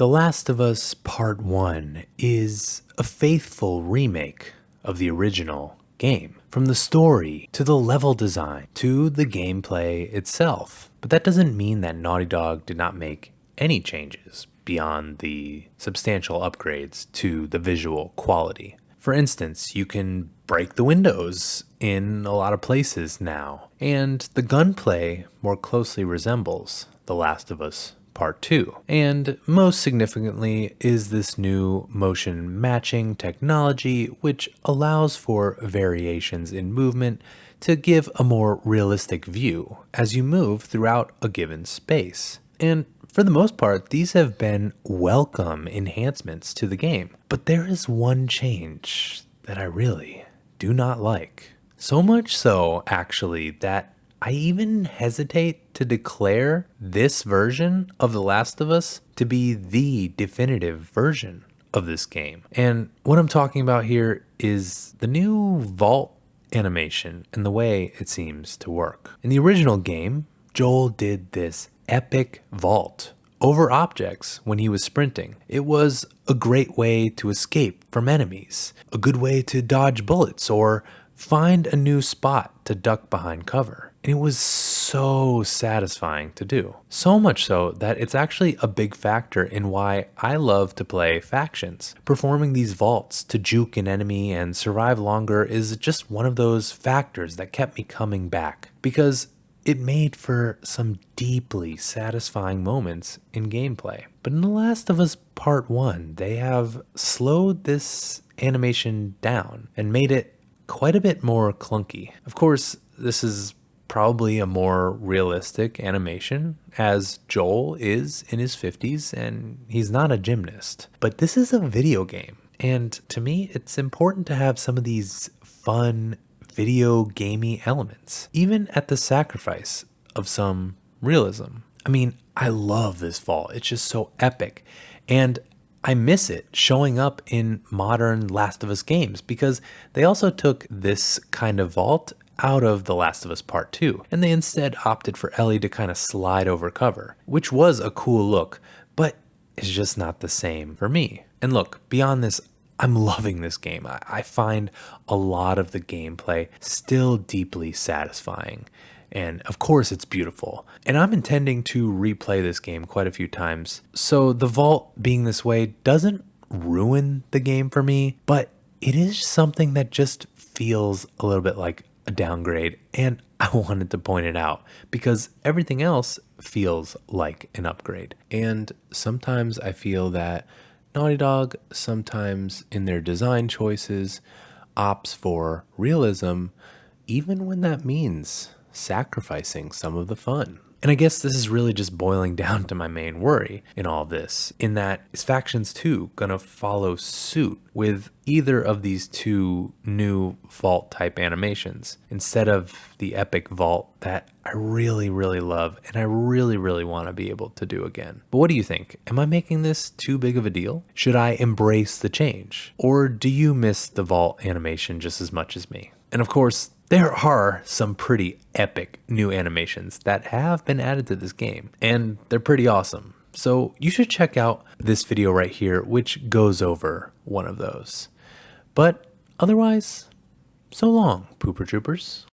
The Last of Us Part 1 is a faithful remake of the original game, from the story to the level design to the gameplay itself. But that doesn't mean that Naughty Dog did not make any changes beyond the substantial upgrades to the visual quality. For instance, you can break the windows in a lot of places now, and the gunplay more closely resembles The Last of Us Part 2. And most significantly is this new motion matching technology, which allows for variations in movement to give a more realistic view as you move throughout a given space. And for the most part, these have been welcome enhancements to the game. But there is one change that I really do not like. So much so, actually, that I even hesitate to declare this version of The Last of Us to be the definitive version of this game. And what I'm talking about here is the new vault animation and the way it seems to work. In the original game, Joel did this epic vault over objects when he was sprinting. It was a great way to escape from enemies, a good way to dodge bullets or find a new spot to duck behind cover. And it was so satisfying to do. So much so that it's actually a big factor in why I love to play factions. Performing these vaults to juke an enemy and survive longer is just one of those factors that kept me coming back, because it made for some deeply satisfying moments in gameplay. But in The Last of Us Part 1, they have slowed this animation down and made it quite a bit more clunky. Of course, this is probably a more realistic animation, as Joel is in his 50s and he's not a gymnast. But this is a video game, and to me, it's important to have some of these fun video gamey elements, even at the sacrifice of some realism. I mean, I love this vault. It's just so epic, and I miss it showing up in modern Last of Us games, because they also took this kind of vault out of The Last of Us Part 2, and they instead opted for Ellie to kind of slide over cover, which was a cool look, but it's just not the same for me. And look, beyond this, I'm loving this game. I find a lot of the gameplay still deeply satisfying. And of course it's beautiful. And I'm intending to replay this game quite a few times. So the vault being this way doesn't ruin the game for me, but it is something that just feels a little bit like a downgrade. And I wanted to point it out because everything else feels like an upgrade. And sometimes I feel that Naughty Dog, sometimes in their design choices, opts for realism, even when that means sacrificing some of the fun. And I guess this is really just boiling down to my main worry in all this, in that is Factions 2 gonna follow suit with either of these two new vault type animations instead of the epic vault that I really, really love and I really, really want to be able to do again. But what do you think? Am I making this too big of a deal? Should I embrace the change? Or do you miss the vault animation just as much as me? And of course, there are some pretty epic new animations that have been added to this game, and they're pretty awesome. So you should check out this video right here, which goes over one of those. But otherwise, so long, Pooper Troopers.